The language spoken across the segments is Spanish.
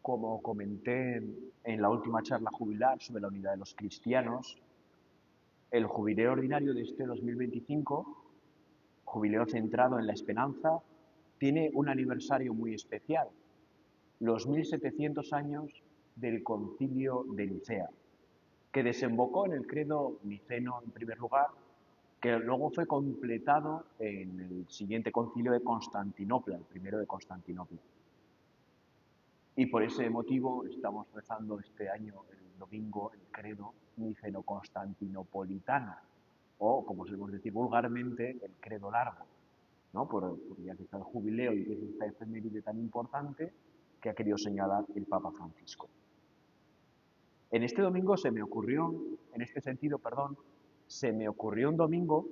Como comenté en la última charla jubilar sobre la unidad de los cristianos, el jubileo ordinario de este 2025, jubileo centrado en la esperanza, tiene un aniversario muy especial, los 1700 años del Concilio de Nicea, que desembocó en el credo niceno en primer lugar, que luego fue completado en el siguiente concilio de Constantinopla, el primero de Constantinopla. Y por ese motivo estamos rezando este año, el domingo, el credo niceno-constantinopolitano, o como solemos decir vulgarmente, el credo largo, ¿no? Ya que está el jubileo y que es esta efeméride tan importante que ha querido señalar el Papa Francisco. En este domingo se me ocurrió, en este sentido, perdón, se me ocurrió un domingo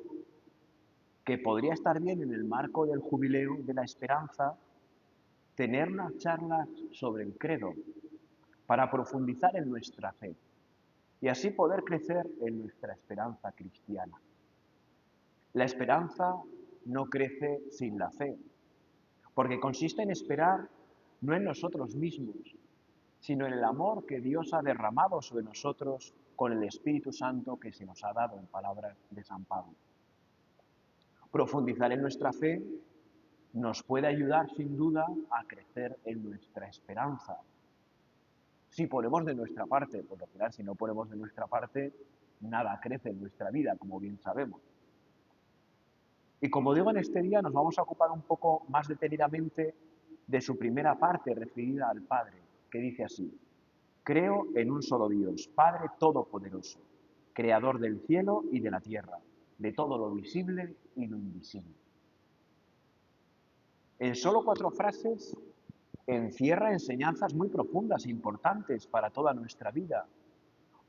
que podría estar bien en el marco del jubileo de la esperanza tener unas charlas sobre el credo para profundizar en nuestra fe y así poder crecer en nuestra esperanza cristiana. La esperanza no crece sin la fe, porque consiste en esperar no en nosotros mismos, sino en el amor que Dios ha derramado sobre nosotros con el Espíritu Santo que se nos ha dado en palabras de San Pablo. Profundizar en nuestra fe nos puede ayudar sin duda a crecer en nuestra esperanza. Si ponemos de nuestra parte, porque al final si no ponemos de nuestra parte, nada crece en nuestra vida, como bien sabemos. Y como digo, en este día nos vamos a ocupar un poco más detenidamente de su primera parte referida al Padre, que dice así: creo en un solo Dios, Padre Todopoderoso, Creador del cielo y de la tierra, de todo lo visible y lo invisible. En solo 4 frases encierra enseñanzas muy profundas e importantes para toda nuestra vida,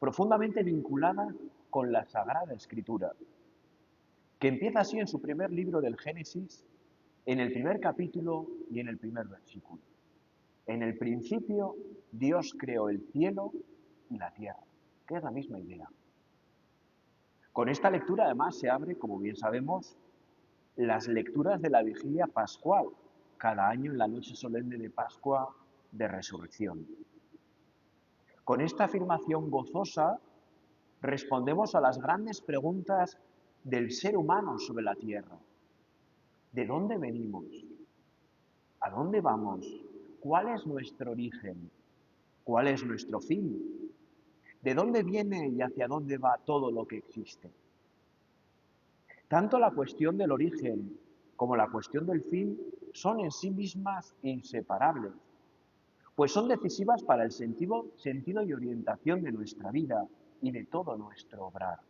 profundamente vinculadas con la Sagrada Escritura, que empieza así en su primer libro del Génesis, en el primer capítulo y en el primer versículo. En el principio Dios creó el cielo y la tierra, que es la misma idea. Con esta lectura además se abre, como bien sabemos, las lecturas de la vigilia pascual, cada año en la noche solemne de Pascua de Resurrección. Con esta afirmación gozosa respondemos a las grandes preguntas del ser humano sobre la tierra. ¿De dónde venimos? ¿A dónde vamos? ¿Cuál es nuestro origen? ¿Cuál es nuestro fin? ¿De dónde viene y hacia dónde va todo lo que existe? Tanto la cuestión del origen como la cuestión del fin son en sí mismas inseparables, pues son decisivas para el sentido y orientación de nuestra vida y de todo nuestro obrar.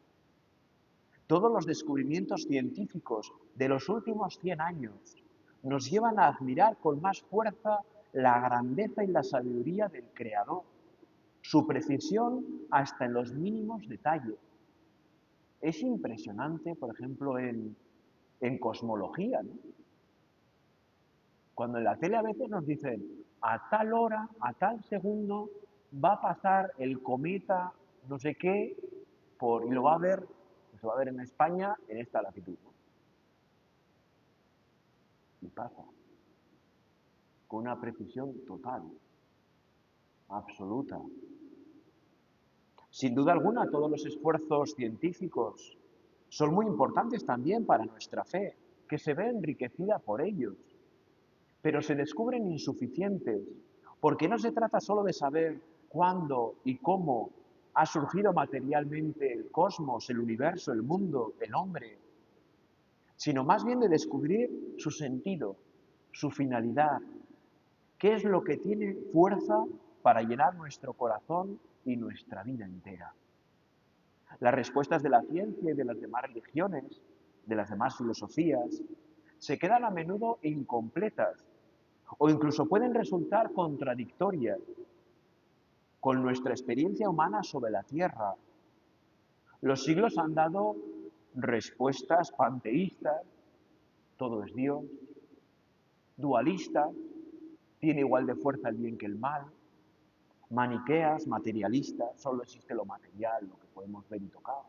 Todos los descubrimientos científicos de los últimos 100 años nos llevan a admirar con más fuerza la grandeza y la sabiduría del Creador, su precisión hasta en los mínimos detalles. Es impresionante, por ejemplo, en cosmología, ¿no? Cuando en la tele a veces nos dicen, a tal hora, a tal segundo, va a pasar el cometa no sé qué, y lo va a ver, se va a ver en España en esta latitud, ¿no? Y pasa, con una precisión total, absoluta. Sin duda alguna, todos los esfuerzos científicos son muy importantes también para nuestra fe, que se ve enriquecida por ellos, pero se descubren insuficientes, porque no se trata solo de saber cuándo y cómo ha surgido materialmente el cosmos, el universo, el mundo, el hombre, sino más bien de descubrir su sentido, su finalidad, qué es lo que tiene fuerza para llenar nuestro corazón y nuestra vida entera. Las respuestas de la ciencia y de las demás religiones, de las demás filosofías, se quedan a menudo incompletas o incluso pueden resultar contradictorias con nuestra experiencia humana sobre la Tierra. Los siglos han dado respuestas panteístas, todo es Dios, dualistas, tiene igual de fuerza el bien que el mal, maniqueas, materialistas, solo existe lo material, lo que podemos ver y tocar,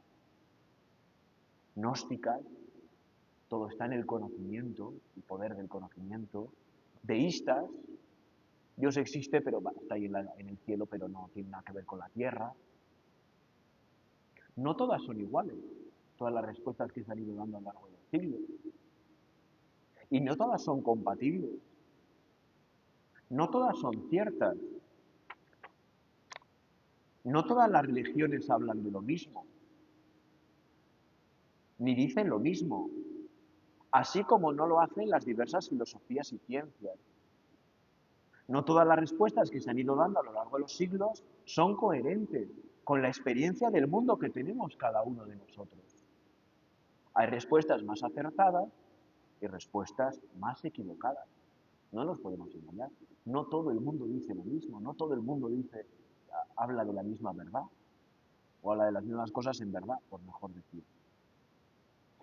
gnósticas, todo está en el conocimiento, el poder del conocimiento, deístas, Dios existe, pero está ahí en el cielo, pero no tiene nada que ver con la tierra. No todas son iguales, todas las respuestas que se han ido dando a lo largo de los siglos. Y no todas son compatibles. No todas son ciertas. No todas las religiones hablan de lo mismo, ni dicen lo mismo, así como no lo hacen las diversas filosofías y ciencias. No todas las respuestas que se han ido dando a lo largo de los siglos son coherentes con la experiencia del mundo que tenemos cada uno de nosotros. Hay respuestas más acertadas y respuestas más equivocadas. No nos podemos engañar. No todo el mundo dice lo mismo, no todo el mundo habla de la misma verdad, o habla de las mismas cosas en verdad, por mejor decir.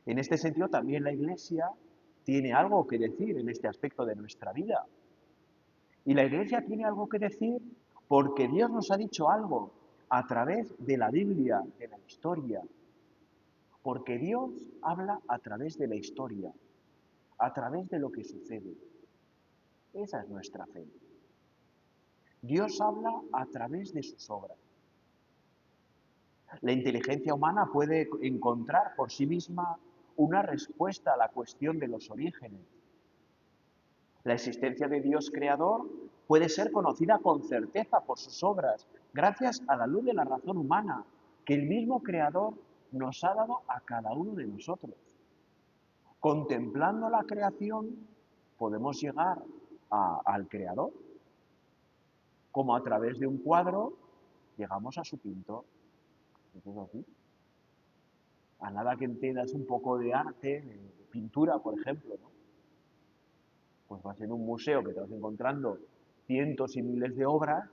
En este sentido, también la Iglesia tiene algo que decir en este aspecto de nuestra vida. Y la Iglesia tiene algo que decir porque Dios nos ha dicho algo a través de la Biblia, de la historia. Porque Dios habla a través de la historia, a través de lo que sucede. Esa es nuestra fe. Dios habla a través de sus obras. La inteligencia humana puede encontrar por sí misma una respuesta a la cuestión de los orígenes. La existencia de Dios creador puede ser conocida con certeza por sus obras, gracias a la luz de la razón humana que el mismo creador nos ha dado a cada uno de nosotros. Contemplando la creación podemos llegar al creador, como a través de un cuadro llegamos a su pintor. ¿Eso es así? A nada que entiendas un poco de arte, de pintura, por ejemplo, ¿no? Pues vas en un museo que te vas encontrando cientos y miles de obras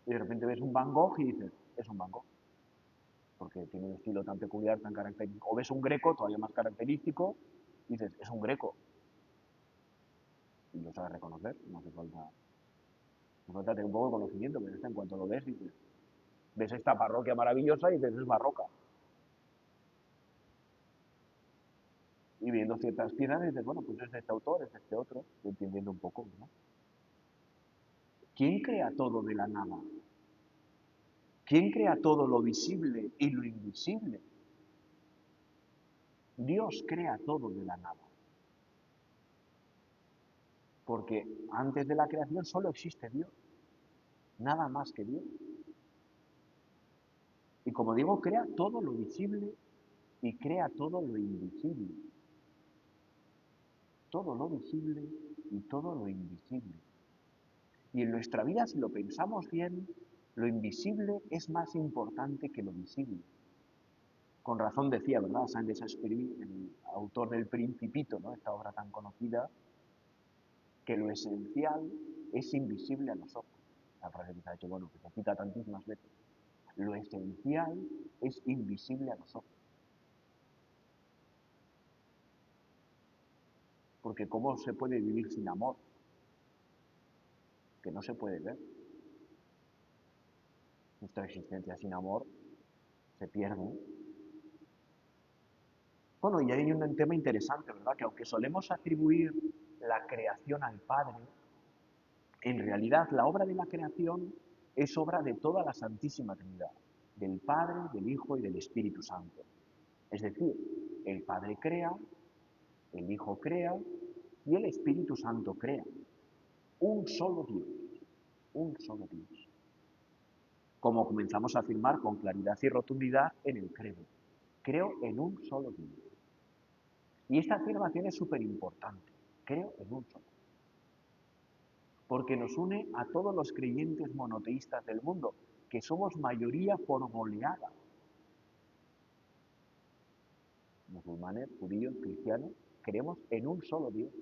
y de repente ves un Van Gogh y dices, es un Van Gogh, porque tiene un estilo tan peculiar, tan característico. O ves un Greco, todavía más característico, y dices, es un Greco. Y lo sabes reconocer, no hace falta tener un poco de conocimiento, pero en cuanto lo ves, dices, ves esta parroquia maravillosa y dices, es barroca. Y viendo ciertas piezas dices, bueno, pues es de este autor, es de este otro, y entendiendo un poco, ¿no? ¿Quién crea todo de la nada? ¿Quién crea todo lo visible y lo invisible? Dios crea todo de la nada. Porque antes de la creación solo existe Dios, nada más que Dios. Y como digo, crea todo lo visible y crea todo lo invisible. Todo lo visible y todo lo invisible. Y en nuestra vida, si lo pensamos bien, lo invisible es más importante que lo visible. Con razón decía, ¿verdad? Saint-Exupéry, el autor del Principito, ¿no? Esta obra tan conocida, que lo esencial es invisible a los ojos. La frase que se ha hecho, bueno, que se cita tantísimas veces. Lo esencial es invisible a los ojos. Porque ¿cómo se puede vivir sin amor? Que no se puede ver. Nuestra existencia sin amor se pierde. Bueno, y hay un tema interesante, ¿verdad? Que aunque solemos atribuir la creación al Padre, en realidad la obra de la creación es obra de toda la Santísima Trinidad, del Padre, del Hijo y del Espíritu Santo. Es decir, el Padre crea, el Hijo crea y el Espíritu Santo crea. Un solo Dios, un solo Dios. Como comenzamos a afirmar con claridad y rotundidad en el credo. Creo en un solo Dios. Y esta afirmación es súper importante. Creo en un solo. Porque nos une a todos los creyentes monoteístas del mundo, que somos mayoría por goleada. Musulmanes, judíos, cristianos, creemos en un solo Dios.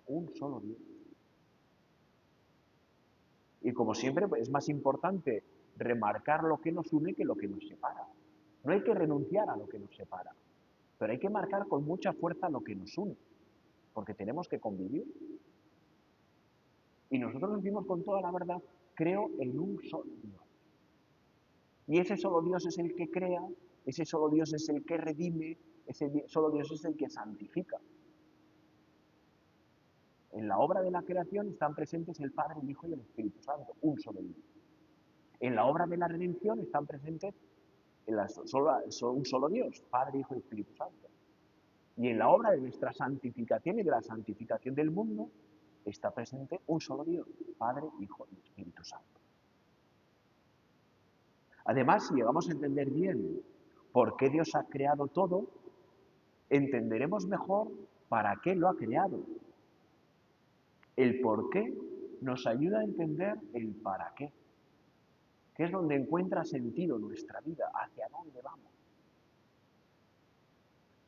Un solo Dios. Y como siempre, pues, es más importante remarcar lo que nos une que lo que nos separa. No hay que renunciar a lo que nos separa, pero hay que marcar con mucha fuerza lo que nos une, porque tenemos que convivir. Y nosotros decimos con toda la verdad, creo en un solo Dios. Y ese solo Dios es el que crea, ese solo Dios es el que redime, ese solo Dios es el que santifica. En la obra de la creación están presentes el Padre, el Hijo y el Espíritu Santo, un solo Dios. En la obra de la redención están presentes un solo Dios, Padre, Hijo y Espíritu Santo. Y en la obra de nuestra santificación y de la santificación del mundo está presente un solo Dios, Padre, Hijo y Espíritu Santo. Además, si llegamos a entender bien por qué Dios ha creado todo, entenderemos mejor para qué lo ha creado. El por qué nos ayuda a entender el para qué, que es donde encuentra sentido nuestra vida, hacia dónde vamos.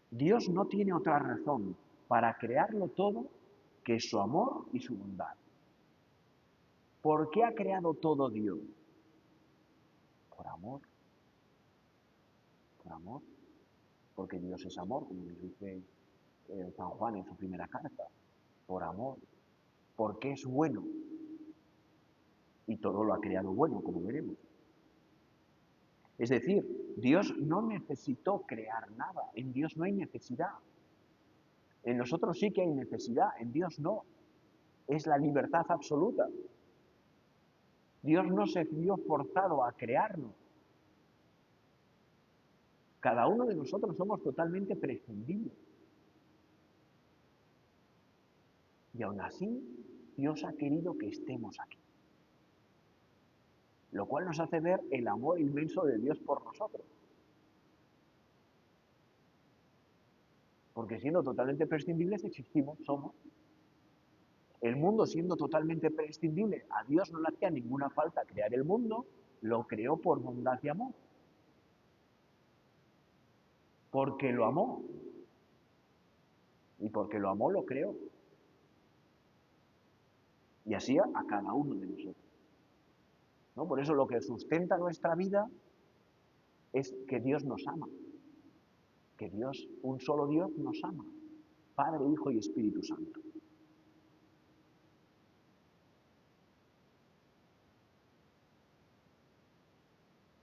Dios no tiene otra razón para crearlo todo que su amor y su bondad. ¿Por qué ha creado todo Dios? Por amor. Por amor. Porque Dios es amor, como nos dice San Juan en su primera carta. Por amor. Porque es bueno. Y todo lo ha creado bueno, como veremos. Es decir, Dios no necesitó crear nada. En Dios no hay necesidad. En nosotros sí que hay necesidad, en Dios no. Es la libertad absoluta. Dios no se vio forzado a crearnos. Cada uno de nosotros somos totalmente prescindibles. Y aún así, Dios ha querido que estemos aquí. Lo cual nos hace ver el amor inmenso de Dios por nosotros. Porque siendo totalmente prescindibles existimos, somos. El mundo siendo totalmente prescindible, a Dios no le hacía ninguna falta crear el mundo, lo creó por bondad y amor. Porque lo amó. Y porque lo amó, lo creó. Y así a cada uno de nosotros. ¿No? Por eso lo que sustenta nuestra vida es que Dios nos ama. Que Dios, un solo Dios, nos ama. Padre, Hijo y Espíritu Santo.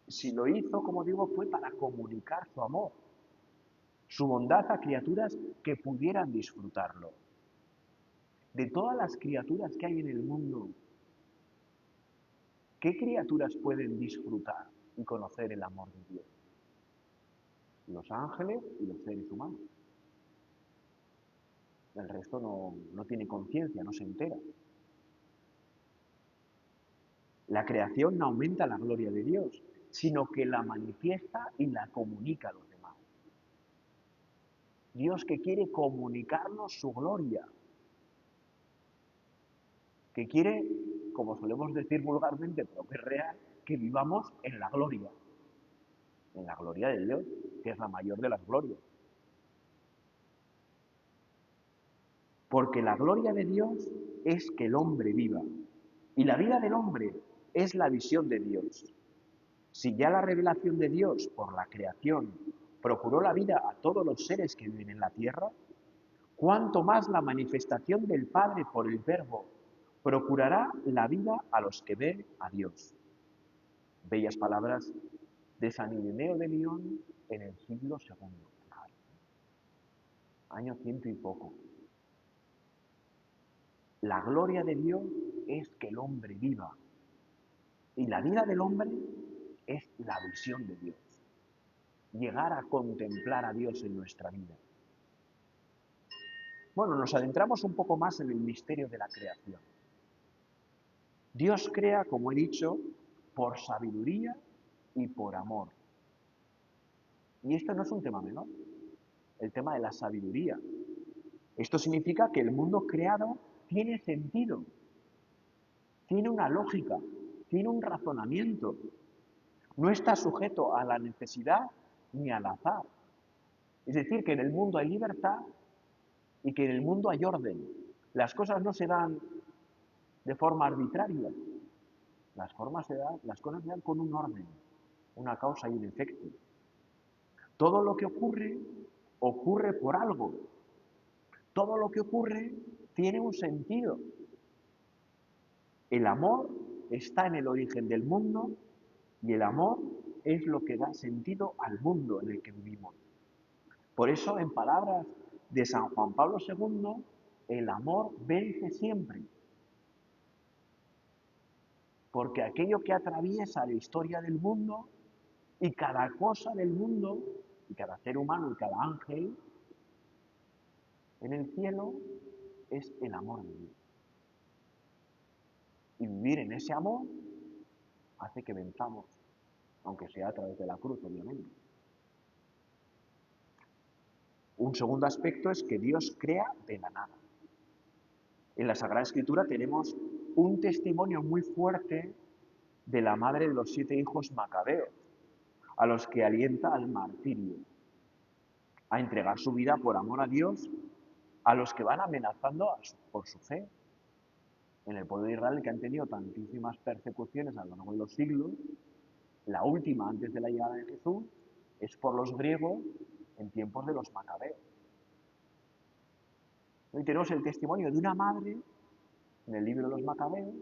Si lo hizo, como digo, fue para comunicar su amor, su bondad a criaturas que pudieran disfrutarlo. De todas las criaturas que hay en el mundo, ¿qué criaturas pueden disfrutar y conocer el amor de Dios? Los ángeles y los seres humanos. El resto no tiene conciencia, no se entera. La creación no aumenta la gloria de Dios, sino que la manifiesta y la comunica a los demás. Dios que quiere comunicarnos su gloria, que quiere, como solemos decir vulgarmente, pero que es real, que vivamos en la gloria de Dios, que es la mayor de las glorias. Porque la gloria de Dios es que el hombre viva, y la vida del hombre es la visión de Dios. Si ya la revelación de Dios por la creación procuró la vida a todos los seres que viven en la tierra, cuánto más la manifestación del Padre por el Verbo procurará la vida a los que ven a Dios. Bellas palabras de San Ireneo de León en el siglo II. Año ciento y poco. La gloria de Dios es que el hombre viva. Y la vida del hombre es la visión de Dios. Llegar a contemplar a Dios en nuestra vida. Bueno, nos adentramos un poco más en el misterio de la creación. Dios crea, como he dicho, por sabiduría y por amor. Y esto no es un tema menor, el tema de la sabiduría. Esto significa que el mundo creado tiene sentido, tiene una lógica, tiene un razonamiento. No está sujeto a la necesidad ni al azar. Es decir, que en el mundo hay libertad y que en el mundo hay orden. Las cosas no se dan de forma arbitraria. Las cosas se dan con un orden, una causa y un efecto. Todo lo que ocurre, ocurre por algo. Todo lo que ocurre tiene un sentido. El amor está en el origen del mundo y el amor es lo que da sentido al mundo en el que vivimos. Por eso, en palabras de San Juan Pablo II, el amor vence siempre. Porque aquello que atraviesa la historia del mundo y cada cosa del mundo, y cada ser humano y cada ángel en el cielo, es el amor de Dios. Y vivir en ese amor hace que venzamos, aunque sea a través de la cruz, obviamente. Un segundo aspecto es que Dios crea de la nada. En la Sagrada Escritura tenemos un testimonio muy fuerte de la madre de los 7 hijos macabeos, a los que alienta al martirio, a entregar su vida por amor a Dios, a los que van amenazando por su fe. En el pueblo de Israel, que han tenido tantísimas persecuciones a lo largo de los siglos, la última antes de la llegada de Jesús es por los griegos en tiempos de los macabeos. Hoy tenemos el testimonio de una madre, en el libro de los macabeos,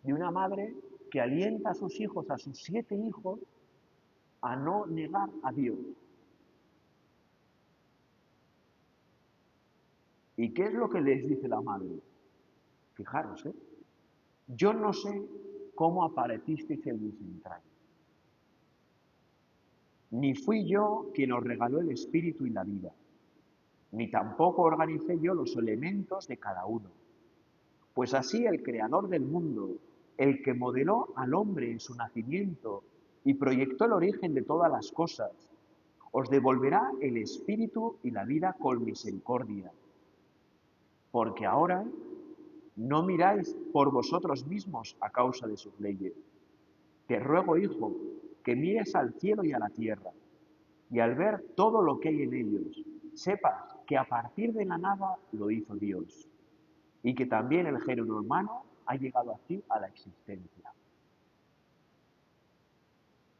de una madre que alienta a sus hijos, a sus 7 hijos, a no negar a Dios. ¿Y qué es lo que les dice la madre? Fijaros, yo no sé cómo aparecisteis en mis entrañas, ni fui yo quien os regaló el espíritu y la vida, ni tampoco organicé yo los elementos de cada uno. Pues así el creador del mundo, el que modeló al hombre en su nacimiento y proyectó el origen de todas las cosas, os devolverá el espíritu y la vida con misericordia. Porque ahora no miráis por vosotros mismos a causa de sus leyes. Te ruego, hijo, que mires al cielo y a la tierra, y al ver todo lo que hay en ellos, sepas que a partir de la nada lo hizo Dios, y que también el género humano ha llegado así a la existencia.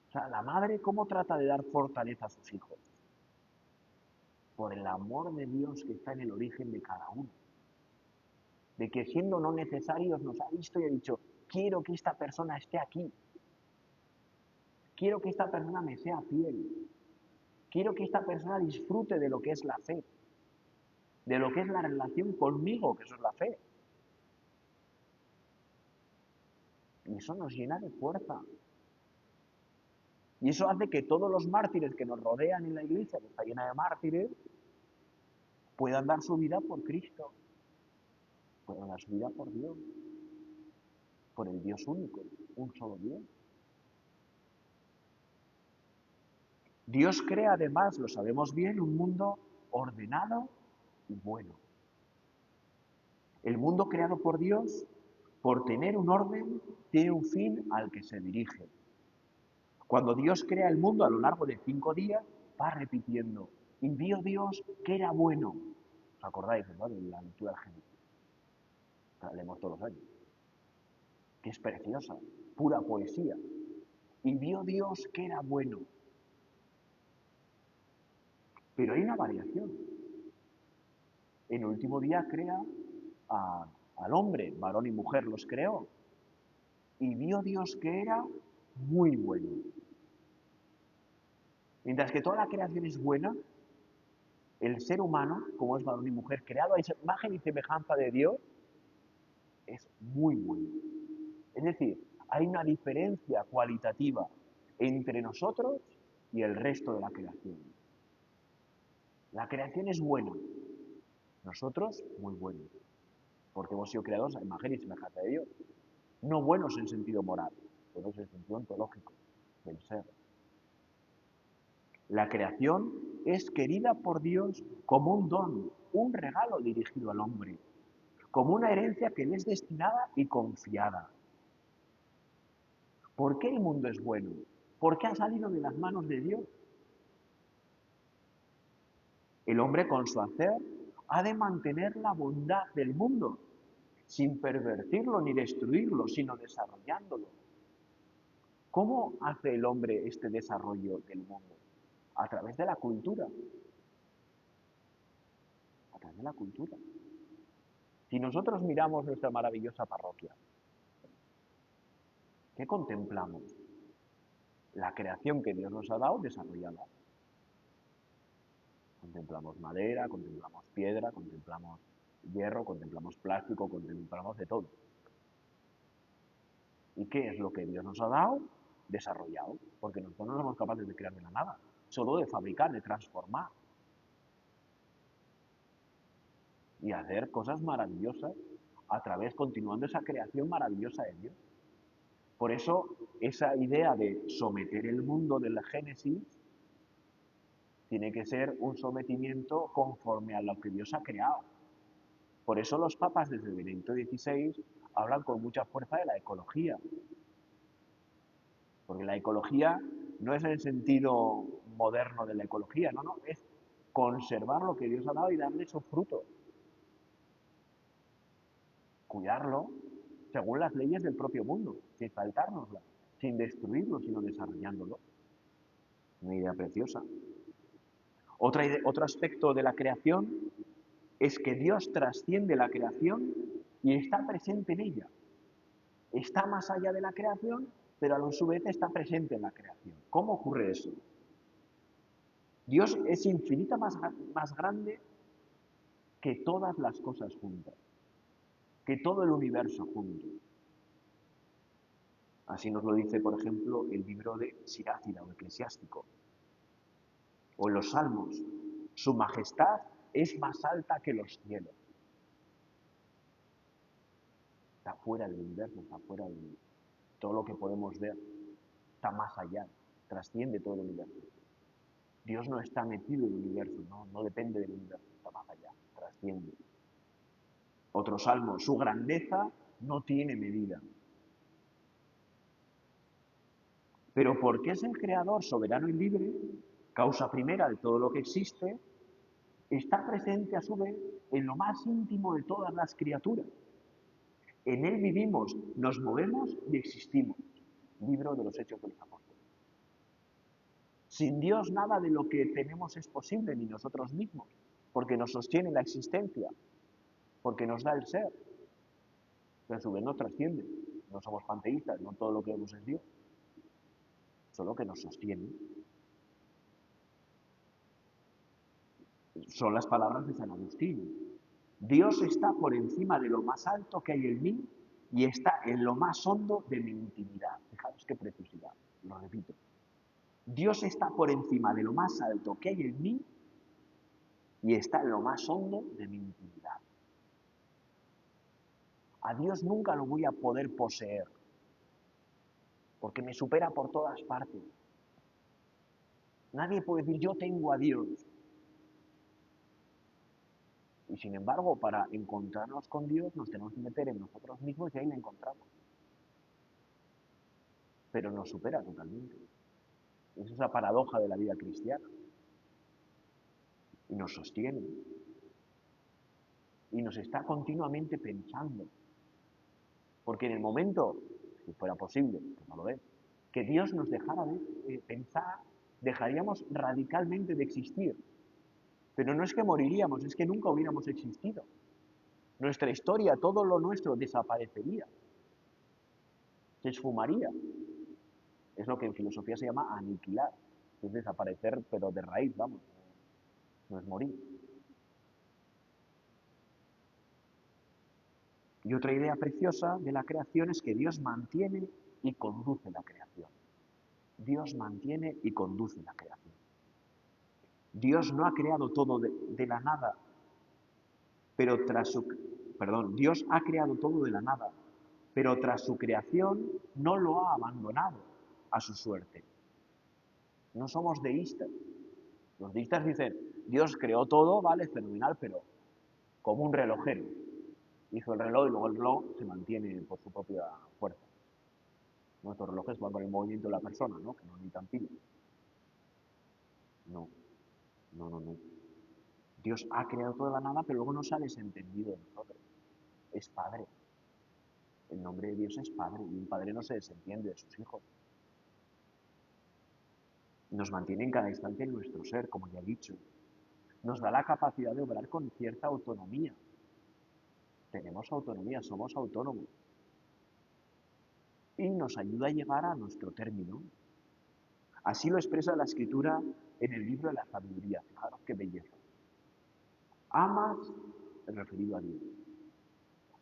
O sea, la madre, ¿cómo trata de dar fortaleza a sus hijos? Por el amor de Dios que está en el origen de cada uno. De que siendo no necesarios nos ha visto y ha dicho, quiero que esta persona esté aquí. Quiero que esta persona me sea fiel. Quiero que esta persona disfrute de lo que es la fe. De lo que es la relación conmigo, que eso es la fe. Y eso nos llena de fuerza. Y eso hace que todos los mártires que nos rodean en la iglesia, que está llena de mártires, puedan dar su vida por Cristo. Puedan dar su vida por Dios. Por el Dios único, un solo Dios. Dios crea además, lo sabemos bien, un mundo ordenado y bueno. El mundo creado por Dios, por tener un orden, tiene un fin al que se dirige. Cuando Dios crea el mundo a lo largo de 5 días, va repitiendo, y vio Dios que era bueno. ¿Os acordáis, no?, de la lectura del Génesis? La leemos todos los años. Que es preciosa, pura poesía. Y vio Dios que era bueno. Pero hay una variación. En el último día crea al hombre, varón y mujer los creó. Y vio Dios que era muy bueno. Mientras que toda la creación es buena, el ser humano, como es varón y mujer, creado a esa imagen y semejanza de Dios, es muy bueno. Es decir, hay una diferencia cualitativa entre nosotros y el resto de la creación. La creación es buena, nosotros muy buenos, porque hemos sido creados a imagen y semejanza de Dios. No buenos en sentido moral, buenos en sentido ontológico del ser. La creación es querida por Dios como un don, un regalo dirigido al hombre, como una herencia que le es destinada y confiada. ¿Por qué el mundo es bueno? Porque ha salido de las manos de Dios. El hombre con su hacer ha de mantener la bondad del mundo, sin pervertirlo ni destruirlo, sino desarrollándolo. ¿Cómo hace el hombre este desarrollo del mundo? A través de la cultura. A través de la cultura. Si nosotros miramos nuestra maravillosa parroquia, ¿qué contemplamos? La creación que Dios nos ha dado desarrollada. Contemplamos madera, contemplamos piedra, contemplamos hierro, contemplamos plástico, contemplamos de todo. ¿Y qué es lo que Dios nos ha dado? Desarrollado, porque nosotros no somos capaces de crear de la nada, solo de fabricar, de transformar y hacer cosas maravillosas a través, continuando esa creación maravillosa de Dios. Por eso, esa idea de someter el mundo del Génesis tiene que ser un sometimiento conforme a lo que Dios ha creado. Por eso los papas desde Benedicto XVI hablan con mucha fuerza de la ecología. Porque la ecología no es el sentido moderno de la ecología, no, es conservar lo que Dios ha dado y darle esos frutos. Cuidarlo según las leyes del propio mundo, sin faltárnoslas, sin destruirlo, sino desarrollándolo. Una idea preciosa. Otro aspecto de la creación es que Dios trasciende la creación y está presente en ella. Está más allá de la creación, pero a su vez está presente en la creación. ¿Cómo ocurre eso? Dios es más grande que todas las cosas juntas, que todo el universo junto. Así nos lo dice, por ejemplo, el libro de Sirácida o Eclesiástico. O en los Salmos, su majestad es más alta que los cielos. Está fuera del universo, está fuera de todo lo que podemos ver, está más allá, trasciende todo el universo. Dios no está metido en el universo, no depende del universo, está más allá, trasciende. Otro salmo, su grandeza no tiene medida. Pero porque es el creador soberano y libre, causa primera de todo lo que existe, está presente a su vez en lo más íntimo de todas las criaturas. En él vivimos, nos movemos y existimos. Libro de los Hechos de los Apóstoles. Sin Dios nada de lo que tenemos es posible, ni nosotros mismos, porque nos sostiene la existencia, porque nos da el ser, pero a su vez nos trasciende. No somos panteístas, no todo lo que vemos es Dios, solo que nos sostiene. Son las palabras de San Agustín. Dios está por encima de lo más alto que hay en mí y está en lo más hondo de mi intimidad. Fijaros qué preciosidad, lo repito. Dios está por encima de lo más alto que hay en mí y está en lo más hondo de mi intimidad. A Dios nunca lo voy a poder poseer, porque me supera por todas partes. Nadie puede decir, yo tengo a Dios. Y sin embargo, para encontrarnos con Dios nos tenemos que meter en nosotros mismos y ahí le encontramos. Pero nos supera totalmente. Es esa paradoja de la vida cristiana. Y nos sostiene. Y nos está continuamente pensando. Porque en el momento, si fuera posible, que no lo es, que Dios nos dejara de pensar, dejaríamos radicalmente de existir. Pero no es que moriríamos, es que nunca hubiéramos existido. Nuestra historia, todo lo nuestro desaparecería. Se esfumaría. Es lo que en filosofía se llama aniquilar. Es desaparecer, pero de raíz, vamos. No es morir. Y otra idea preciosa de la creación es que Dios mantiene y conduce la creación. Dios mantiene y conduce la creación. Dios no ha creado todo de la nada, pero Dios ha creado todo de la nada, pero tras su creación no lo ha abandonado a su suerte. No somos deístas. Los deístas dicen, Dios creó todo, vale, fenomenal, pero como un relojero. Hizo el reloj y luego el reloj se mantiene por su propia fuerza. Nuestros relojes van con el movimiento de la persona, ¿no? Que no necesitan pilas. No, no. Dios ha creado toda la nada, pero luego nos ha desentendido de nosotros. Es Padre. El nombre de Dios es Padre y un Padre no se desentiende de sus hijos. Nos mantiene en cada instante en nuestro ser, como ya he dicho. Nos da la capacidad de obrar con cierta autonomía. Tenemos autonomía, somos autónomos. Y nos ayuda a llegar a nuestro término. Así lo expresa la Escritura en el libro de la sabiduría. Fijaros qué belleza. Amas referido a Dios.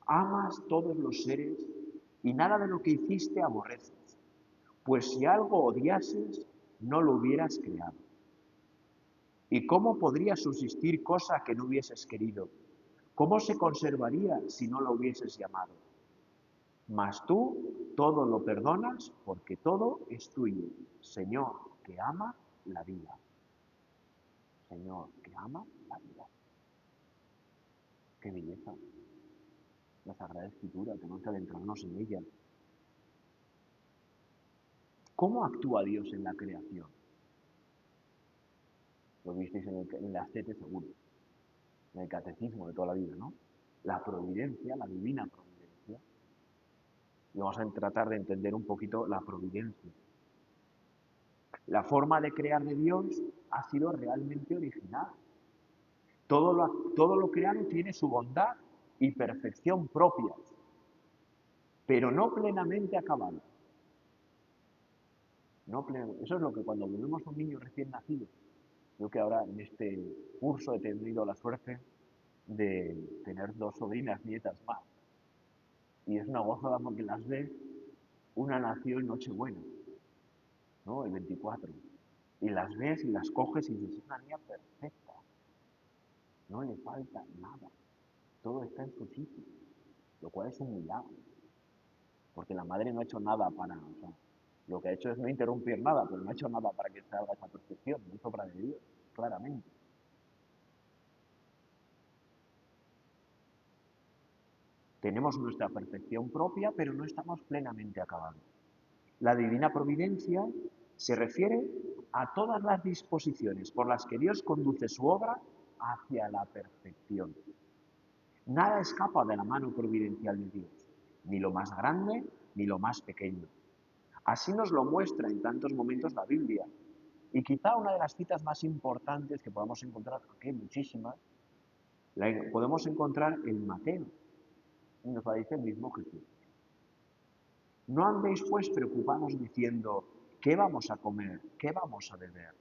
Amas todos los seres y nada de lo que hiciste aborreces, pues si algo odiases, no lo hubieras creado. ¿Y cómo podría subsistir cosa que no hubieses querido? ¿Cómo se conservaría si no lo hubieses llamado? Mas tú todo lo perdonas porque todo es tuyo, Señor, que ama la vida. Señor, que ama la vida. Qué belleza. La Sagrada Escritura, tenemos que adentrarnos en ella. ¿Cómo actúa Dios en la creación? Lo visteis en las tetes seguro, en el catecismo de toda la vida, ¿no? La providencia, la divina providencia. Y vamos a tratar de entender un poquito la providencia. La forma de crear de Dios ha sido realmente original. Todo lo creado tiene su bondad y perfección propias, pero no plenamente acabadas. Eso es lo que cuando vemos a un niño recién nacido, yo que ahora en este curso he tenido la suerte de tener 2 sobrinas nietas más. Y es una gozada porque las ves, una nació en Nochebuena, ¿no? El 24. Y las ves y las coges y dices, es una niña perfecta. No le falta nada. Todo está en su sitio. Lo cual es un milagro. Porque la madre no ha hecho nada para... O sea, lo que ha hecho es no interrumpir nada, pero no ha hecho nada para que se haga esa perfección. No es obra de Dios, claramente. Tenemos nuestra perfección propia, pero no estamos plenamente acabados. La divina providencia se refiere a todas las disposiciones por las que Dios conduce su obra hacia la perfección. Nada escapa de la mano providencial de Dios, ni lo más grande ni lo más pequeño. Así nos lo muestra en tantos momentos la Biblia. Y quizá una de las citas más importantes que podamos encontrar, porque hay muchísimas, la podemos encontrar en Mateo. Y nos la dice el mismo Jesús. No andéis pues preocupados diciendo, ¿qué vamos a comer? ¿Qué vamos a beber?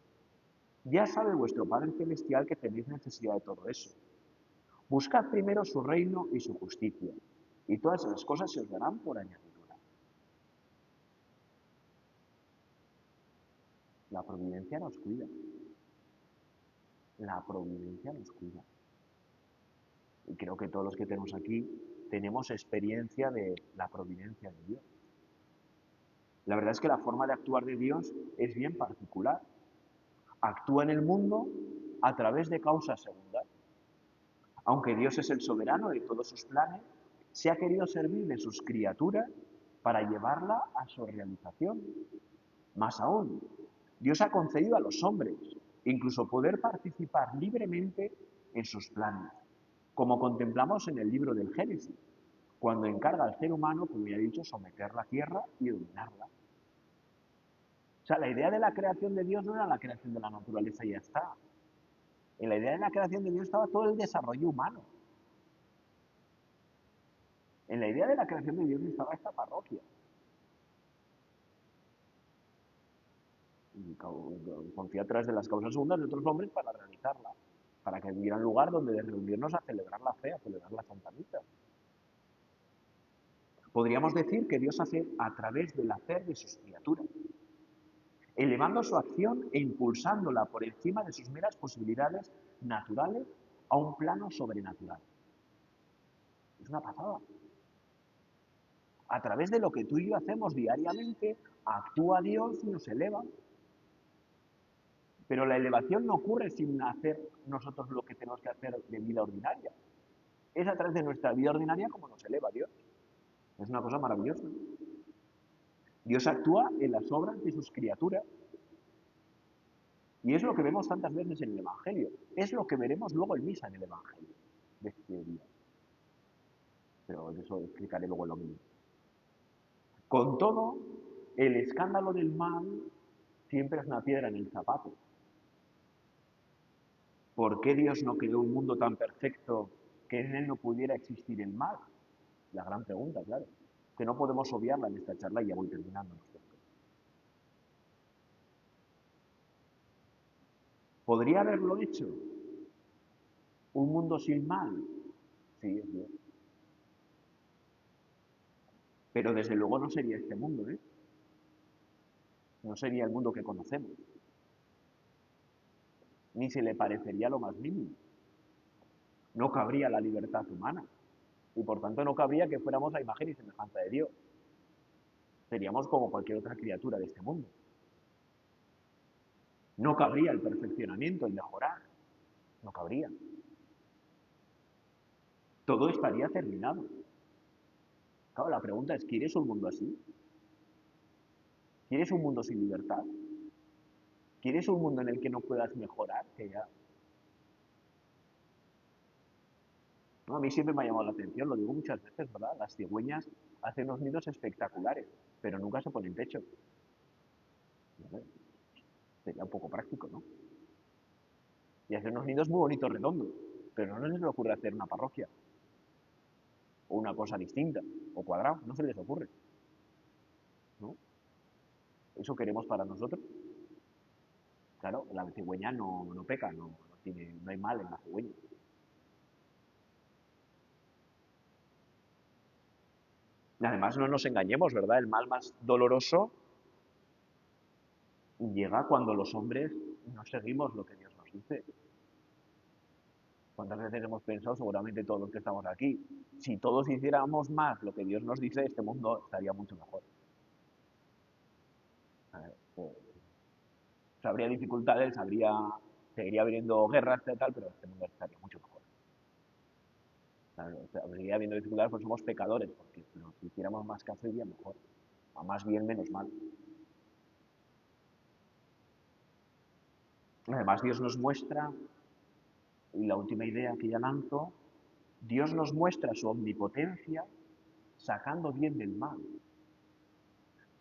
Ya sabe vuestro Padre Celestial que tenéis necesidad de todo eso. Buscad primero su reino y su justicia, y todas esas cosas se os darán por añadidura. La providencia nos cuida. La providencia nos cuida. Y creo que todos los que tenemos aquí tenemos experiencia de la providencia de Dios. La verdad es que la forma de actuar de Dios es bien particular. Actúa en el mundo a través de causas segundas. Aunque Dios es el soberano de todos sus planes, se ha querido servir de sus criaturas para llevarla a su realización. Más aún, Dios ha concedido a los hombres incluso poder participar libremente en sus planes, como contemplamos en el libro del Génesis, cuando encarga al ser humano, como ya he dicho, someter la tierra y dominarla. O sea, la idea de la creación de Dios no era la creación de la naturaleza y ya está. En la idea de la creación de Dios estaba todo el desarrollo humano. En la idea de la creación de Dios estaba esta parroquia. Y confía a través de las causas segundas de otros hombres para realizarla, para que hubiera un lugar donde reunirnos a celebrar la fe, a celebrar la Santa Misa. Podríamos decir que Dios hace a través del hacer de sus criaturas, elevando su acción e impulsándola por encima de sus meras posibilidades naturales a un plano sobrenatural. Es una pasada. A través de lo que tú y yo hacemos diariamente, actúa Dios y nos eleva. Pero la elevación no ocurre sin hacer nosotros lo que tenemos que hacer de vida ordinaria. Es a través de nuestra vida ordinaria como nos eleva Dios. Es una cosa maravillosa. Dios actúa en las obras de sus criaturas. Y es lo que vemos tantas veces en el Evangelio. Es lo que veremos luego en misa en el Evangelio de este día. Pero de eso explicaré luego lo mismo. Con todo, el escándalo del mal siempre es una piedra en el zapato. ¿Por qué Dios no creó un mundo tan perfecto que en él no pudiera existir el mal? La gran pregunta, claro, que no podemos obviarla en esta charla y ya voy terminando. ¿Podría haberlo hecho? ¿Un mundo sin mal? Sí, es Dios. Pero desde luego no sería este mundo, ¿eh? No sería el mundo que conocemos. Ni se le parecería lo más mínimo. No cabría la libertad humana. Y por tanto no cabría que fuéramos a imagen y semejanza de Dios. Seríamos como cualquier otra criatura de este mundo. No cabría el perfeccionamiento, el mejorar. No cabría. Todo estaría terminado. Claro, la pregunta es, ¿quieres un mundo así? ¿Quieres un mundo sin libertad? ¿Quieres un mundo en el que no puedas mejorar? No, a mí siempre me ha llamado la atención, lo digo muchas veces, ¿verdad? Las cigüeñas hacen unos nidos espectaculares, pero nunca se ponen techo. ¿Vale? Sería un poco práctico, ¿no? Y hacen unos nidos muy bonitos, redondos, pero no les ocurre hacer una parroquia, o una cosa distinta, o cuadrado, no se les ocurre, ¿no? ¿Eso queremos para nosotros? Claro, la cigüeña no peca, no hay mal en la cigüeña. Y además no nos engañemos, ¿verdad? El mal más doloroso llega cuando los hombres no seguimos lo que Dios nos dice. ¿Cuántas veces hemos pensado, seguramente todos los que estamos aquí, si todos hiciéramos más lo que Dios nos dice, este mundo estaría mucho mejor? Eh, habría dificultades, seguiría habiendo guerras y tal, pero este mundo estaría mucho mejor. Seguiría habiendo dificultades porque somos pecadores, pero si hiciéramos más caso iría mejor. A más bien, menos mal. Además, Dios nos muestra, y la última idea que ya lanzo, Dios nos muestra su omnipotencia sacando bien del mal.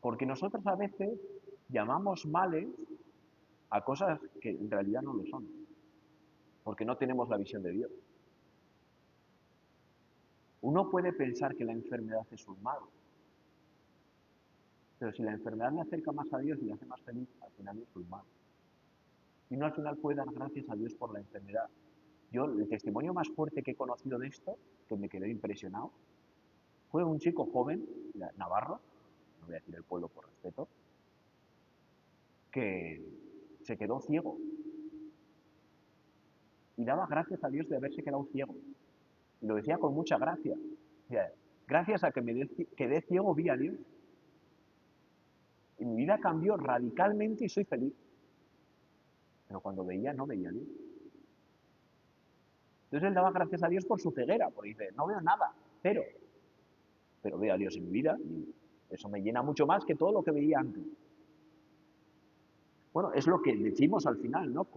Porque nosotros a veces llamamos males a cosas que en realidad no lo son, porque no tenemos la visión de Dios. Uno puede pensar que la enfermedad es un mal, pero si la enfermedad me acerca más a Dios y me hace más feliz, al final es un mal. Y uno al final puede dar gracias a Dios por la enfermedad. Yo, el testimonio más fuerte que he conocido de esto, que me quedé impresionado, fue un chico joven, navarro, no voy a decir el pueblo por respeto, que se quedó ciego y daba gracias a Dios de haberse quedado ciego. Y lo decía con mucha gracia. Decía, gracias a que quedé ciego vi a Dios. Y mi vida cambió radicalmente y soy feliz. Pero cuando veía, no veía a Dios. Entonces él daba gracias a Dios por su ceguera, porque dice, no veo nada, cero. Pero veo a Dios en mi vida y eso me llena mucho más que todo lo que veía antes. Bueno, es lo que decimos al final, ¿no?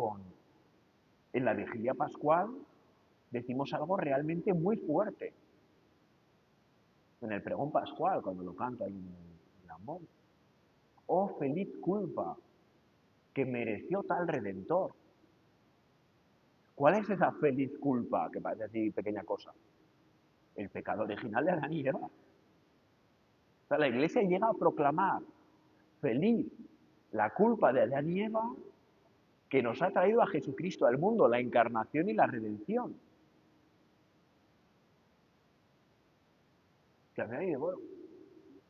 En la vigilia pascual decimos algo realmente muy fuerte. En el pregón pascual, cuando lo canto ahí en la amor. Oh, feliz culpa que mereció tal redentor. ¿Cuál es esa feliz culpa que parece así pequeña cosa? El pecado original de Adán y Eva. O sea, la iglesia llega a proclamar feliz la culpa de Adán y Eva que nos ha traído a Jesucristo al mundo, la encarnación y la redención. Que a mí dice, bueno,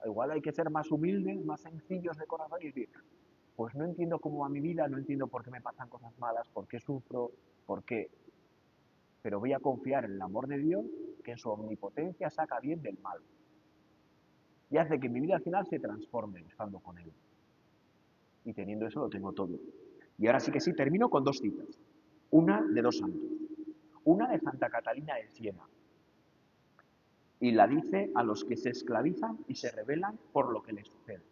igual hay que ser más humildes, más sencillos de corazón y decir, pues no entiendo cómo va mi vida, no entiendo por qué me pasan cosas malas, por qué sufro, por qué. Pero voy a confiar en el amor de Dios que en su omnipotencia saca bien del mal y hace que mi vida al final se transforme estando con Él. Y teniendo eso lo tengo todo. Y ahora sí que sí, termino con dos citas. Una de dos santos. Una de Santa Catalina de Siena. Y la dice a los que se esclavizan y se rebelan por lo que les sucede.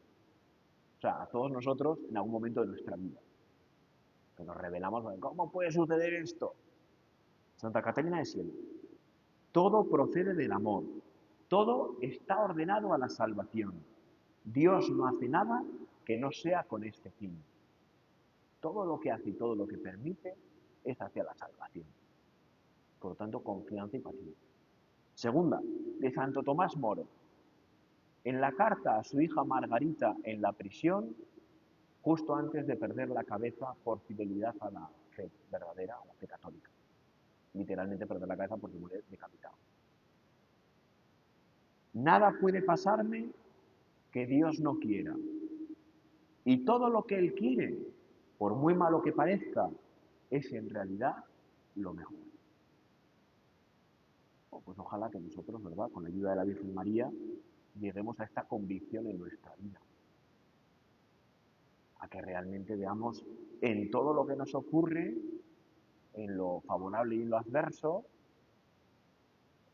O sea, a todos nosotros en algún momento de nuestra vida. Que nos rebelamos, ¿cómo puede suceder esto? Santa Catalina de Siena. Todo procede del amor. Todo está ordenado a la salvación. Dios no hace nada que no sea con este fin. Todo lo que hace y todo lo que permite es hacia la salvación. Por lo tanto, confianza y paciencia. Segunda, de Santo Tomás Moro. En la carta a su hija Margarita en la prisión, justo antes de perder la cabeza por fidelidad a la fe verdadera, a la fe católica. Literalmente perder la cabeza porque muere decapitado. Nada puede pasarme que Dios no quiera. Y todo lo que Él quiere, por muy malo que parezca, es en realidad lo mejor. Pues ojalá que nosotros, ¿verdad?, con la ayuda de la Virgen María, lleguemos a esta convicción en nuestra vida. A que realmente veamos en todo lo que nos ocurre, en lo favorable y en lo adverso,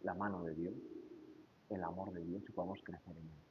la mano de Dios, el amor de Dios y podamos crecer en él.